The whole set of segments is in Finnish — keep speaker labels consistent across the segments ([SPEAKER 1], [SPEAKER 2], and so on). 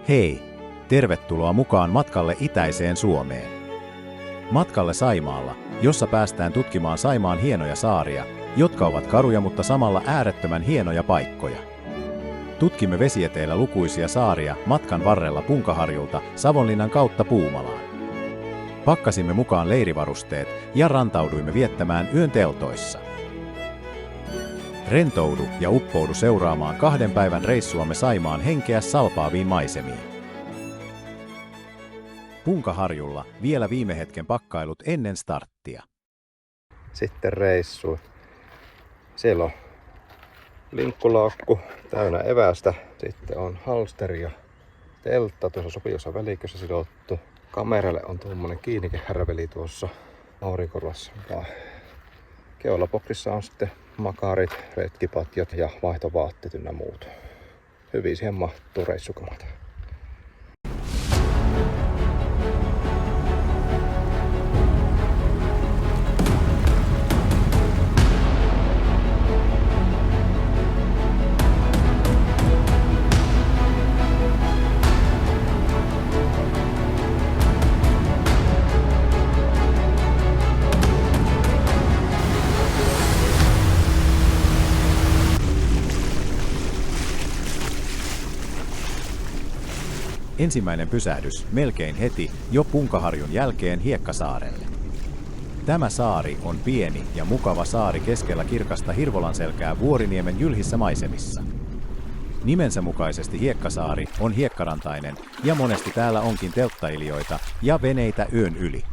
[SPEAKER 1] Hei! Tervetuloa mukaan matkalle itäiseen Suomeen. Matkalle Saimaalla, jossa päästään tutkimaan Saimaan hienoja saaria, jotka ovat karuja mutta samalla äärettömän hienoja paikkoja. Tutkimme vesieteillä lukuisia saaria matkan varrella Punkaharjulta Savonlinnan kautta Puumalaan. Pakkasimme mukaan leirivarusteet ja rantauduimme viettämään yön teltoissa. Rentoudu ja uppoudu seuraamaan 2 päivän reissuamme Saimaan henkeä salpaaviin maisemiin. Punkaharjulla vielä viime hetken pakkailut ennen starttia.
[SPEAKER 2] Sitten reissu. Siellä on linkkulaukku täynnä evästä. Sitten on halsteri ja teltta tuossa sopiossa välikössä sidottu. Kameralle on tuommoinen kiinnekehärveli tuossa aurinkorassa. Keulaboksissa on sitten makarit, retkipatjat ja vaihtovaatteet ynnä muut. Hyvin siihen mahtuu reissukamat.
[SPEAKER 1] Ensimmäinen pysähdys melkein heti jo Punkaharjun jälkeen Hiekkasaarelle. Tämä saari on pieni ja mukava saari keskellä kirkasta Hirvolanselkää Vuoriniemen jylhissä maisemissa. Nimensä mukaisesti Hiekkasaari on hiekkarantainen ja monesti täällä onkin telttailijoita ja veneitä yön yli.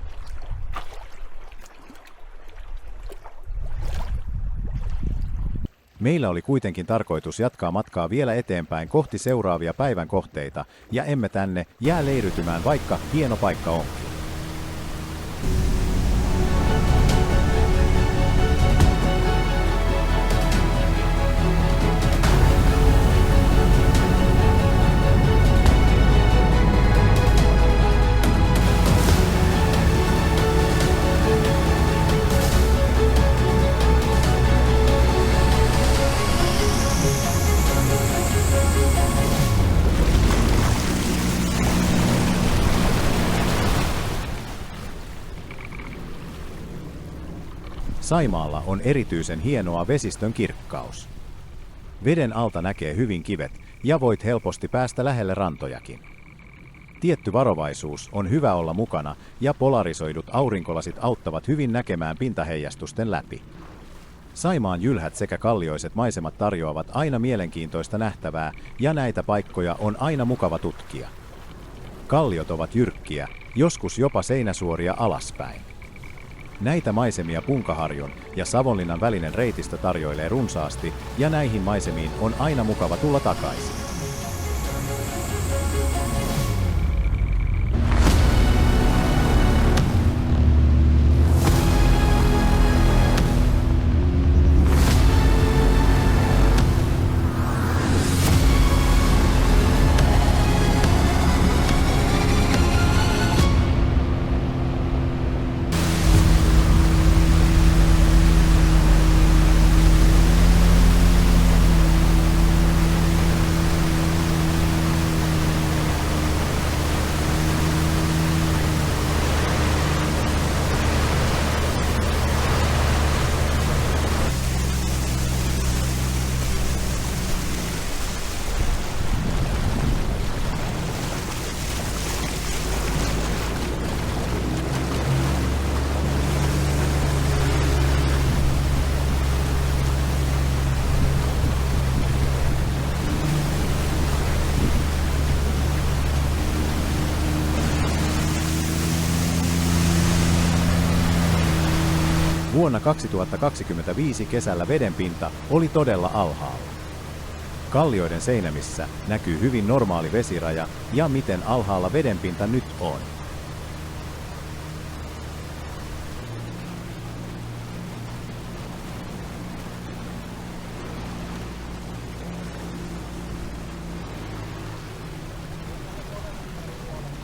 [SPEAKER 1] Meillä oli kuitenkin tarkoitus jatkaa matkaa vielä eteenpäin kohti seuraavia päivän kohteita, ja emme tänne jää leiriytymään, vaikka hieno paikka onkin. Saimaalla on erityisen hienoa vesistön kirkkaus. Veden alta näkee hyvin kivet ja voit helposti päästä lähelle rantojakin. Tietty varovaisuus on hyvä olla mukana ja polarisoidut aurinkolasit auttavat hyvin näkemään pintaheijastusten läpi. Saimaan jylhät sekä kallioiset maisemat tarjoavat aina mielenkiintoista nähtävää ja näitä paikkoja on aina mukava tutkia. Kalliot ovat jyrkkiä, joskus jopa seinäsuoria alaspäin. Näitä maisemia Punkaharjun ja Savonlinnan välinen reitistö tarjoilee runsaasti, ja näihin maisemiin on aina mukava tulla takaisin. Vuonna 2025 kesällä vedenpinta oli todella alhaalla. Kallioiden seinämissä näkyy hyvin normaali vesiraja ja miten alhaalla vedenpinta nyt on.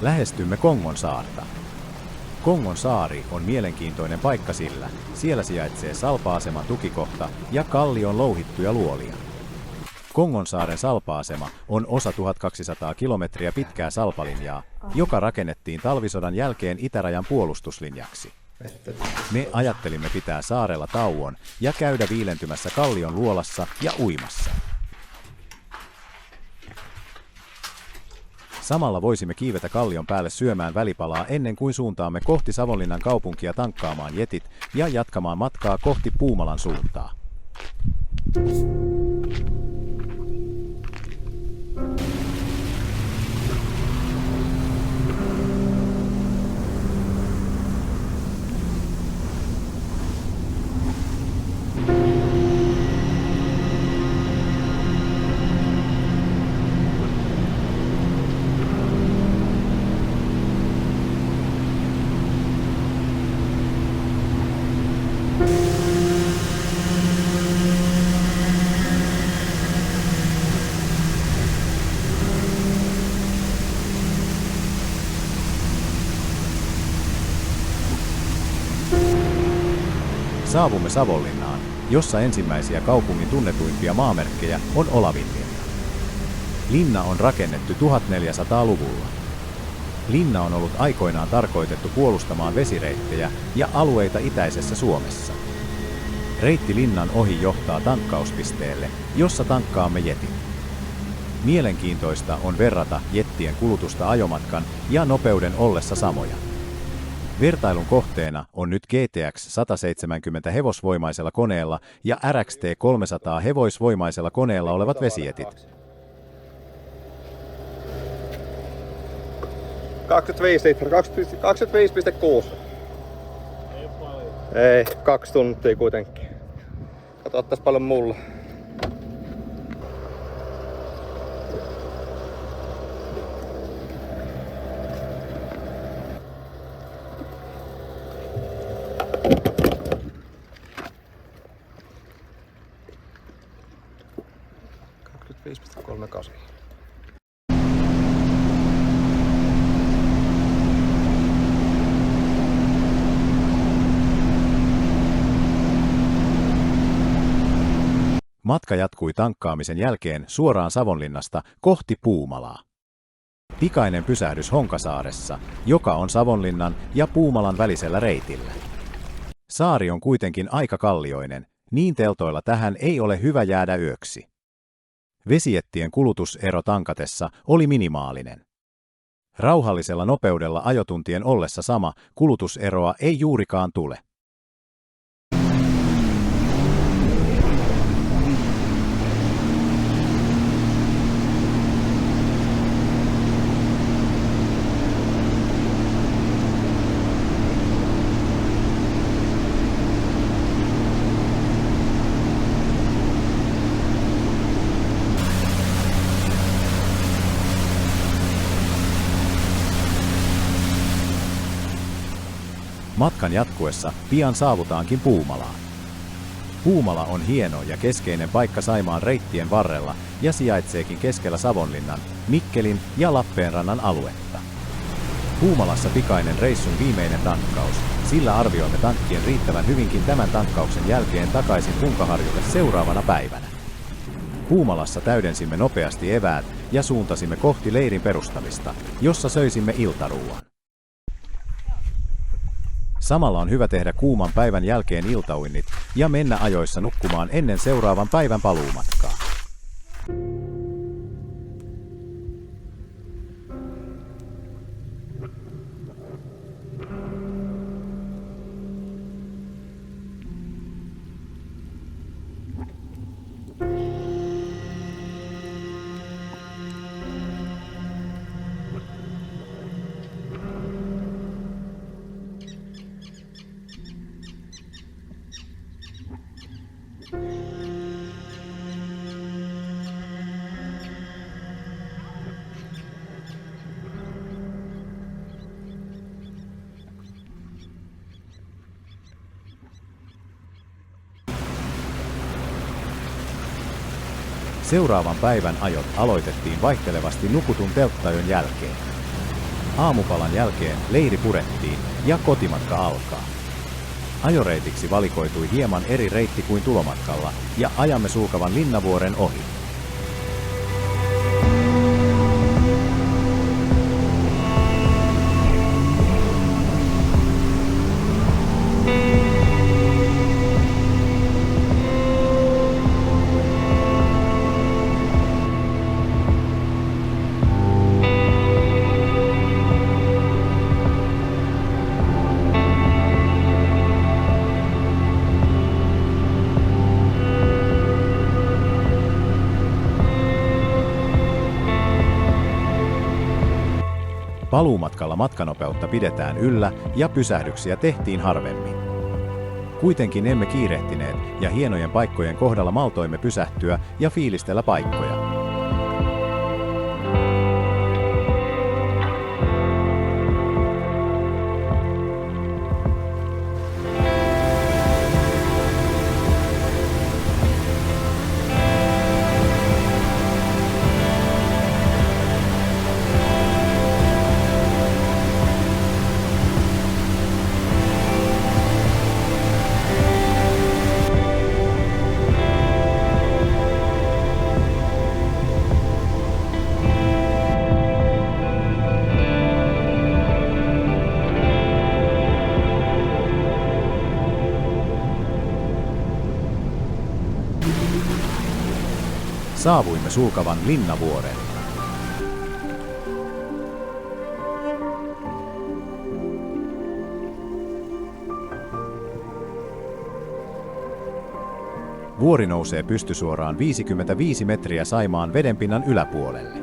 [SPEAKER 1] Lähestymme Kongon saarta. Kongon saari on mielenkiintoinen paikka, sillä siellä sijaitsee Salpa-aseman tukikohta ja kallion louhittuja luolia. Kongonsaaren salpa-asema on osa 1200 kilometriä pitkää salpalinjaa, joka rakennettiin talvisodan jälkeen itärajan puolustuslinjaksi. Me ajattelimme pitää saarella tauon ja käydä viilentymässä kallion luolassa ja uimassa. Samalla voisimme kiivetä kallion päälle syömään välipalaa ennen kuin suuntaamme kohti Savonlinnan kaupunkia tankkaamaan jetit ja jatkamaan matkaa kohti Puumalan suuntaa. Saavumme Savonlinnaan, jossa ensimmäisiä kaupungin tunnetuimpia maamerkkejä on Olavinlinna. Linna on rakennettu 1400-luvulla. Linna on ollut aikoinaan tarkoitettu puolustamaan vesireittejä ja alueita itäisessä Suomessa. Reitti Linnan ohi johtaa tankkauspisteelle, jossa tankkaamme jetin. Mielenkiintoista on verrata jettien kulutusta ajomatkan ja nopeuden ollessa samoja. Vertailun kohteena on nyt GTX 170 hevosvoimaisella koneella ja RXT 300 hevosvoimaisella koneella olevat vesijetit.
[SPEAKER 2] 25 litraa, 25,6.
[SPEAKER 3] Ei paljon.
[SPEAKER 2] Ei, 2 tuntia kuitenkin. Kato, ottais paljon mulla.
[SPEAKER 1] Matka jatkui tankkaamisen jälkeen suoraan Savonlinnasta kohti Puumalaa. Pikainen pysähdys Honkasaaressa, joka on Savonlinnan ja Puumalan välisellä reitillä. Saari on kuitenkin aika kallioinen, niin teltoilla tähän ei ole hyvä jäädä yöksi. Vesijettien kulutusero tankatessa oli minimaalinen. Rauhallisella nopeudella ajotuntien ollessa sama, kulutuseroa ei juurikaan tule. Matkan jatkuessa pian saavutaankin Puumalaan. Puumala on hieno ja keskeinen paikka Saimaan reittien varrella ja sijaitseekin keskellä Savonlinnan, Mikkelin ja Lappeenrannan aluetta. Puumalassa pikainen reissun viimeinen tankkaus, sillä arvioimme tankkien riittävän hyvinkin tämän tankkauksen jälkeen takaisin Punkaharjulle seuraavana päivänä. Puumalassa täydensimme nopeasti eväät ja suuntasimme kohti leirin perustamista, jossa söisimme iltaruuan. Samalla on hyvä tehdä kuuman päivän jälkeen iltauinnit ja mennä ajoissa nukkumaan ennen seuraavan päivän paluumatkaa. Seuraavan päivän ajot aloitettiin vaihtelevasti nukutun telttayon jälkeen. Aamupalan jälkeen leiri purettiin ja kotimatka alkaa. Ajoreitiksi valikoitui hieman eri reitti kuin tulomatkalla ja ajamme Sulkavan Linnavuoren ohi. Paluumatkalla matkanopeutta pidetään yllä ja pysähdyksiä tehtiin harvemmin. Kuitenkin emme kiirehtineet ja hienojen paikkojen kohdalla maltoimme pysähtyä ja fiilistellä paikkoja. Saavuimme sulkavan Linnavuoreen. Vuori nousee pystysuoraan 55 metriä Saimaan vedenpinnan yläpuolelle.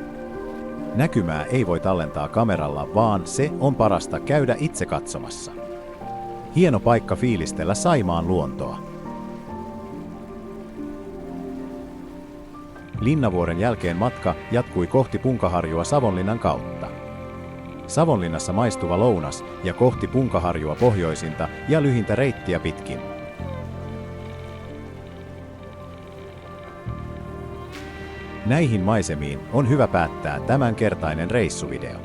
[SPEAKER 1] Näkymää ei voi tallentaa kameralla, vaan se on parasta käydä itse katsomassa. Hieno paikka fiilistellä Saimaan luontoa. Linnavuoren jälkeen matka jatkui kohti Punkaharjua Savonlinnan kautta. Savonlinnassa maistuva lounas ja kohti Punkaharjua pohjoisinta ja lyhintä reittiä pitkin. Näihin maisemiin on hyvä päättää tämänkertainen reissuvideo.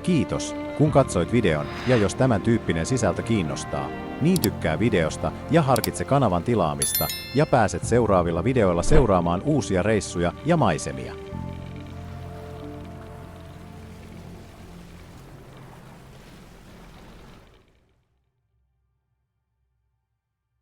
[SPEAKER 1] Kiitos, kun katsoit videon, ja jos tämän tyyppinen sisältö kiinnostaa, niin tykkää videosta ja harkitse kanavan tilaamista ja pääset seuraavilla videoilla seuraamaan uusia reissuja ja maisemia.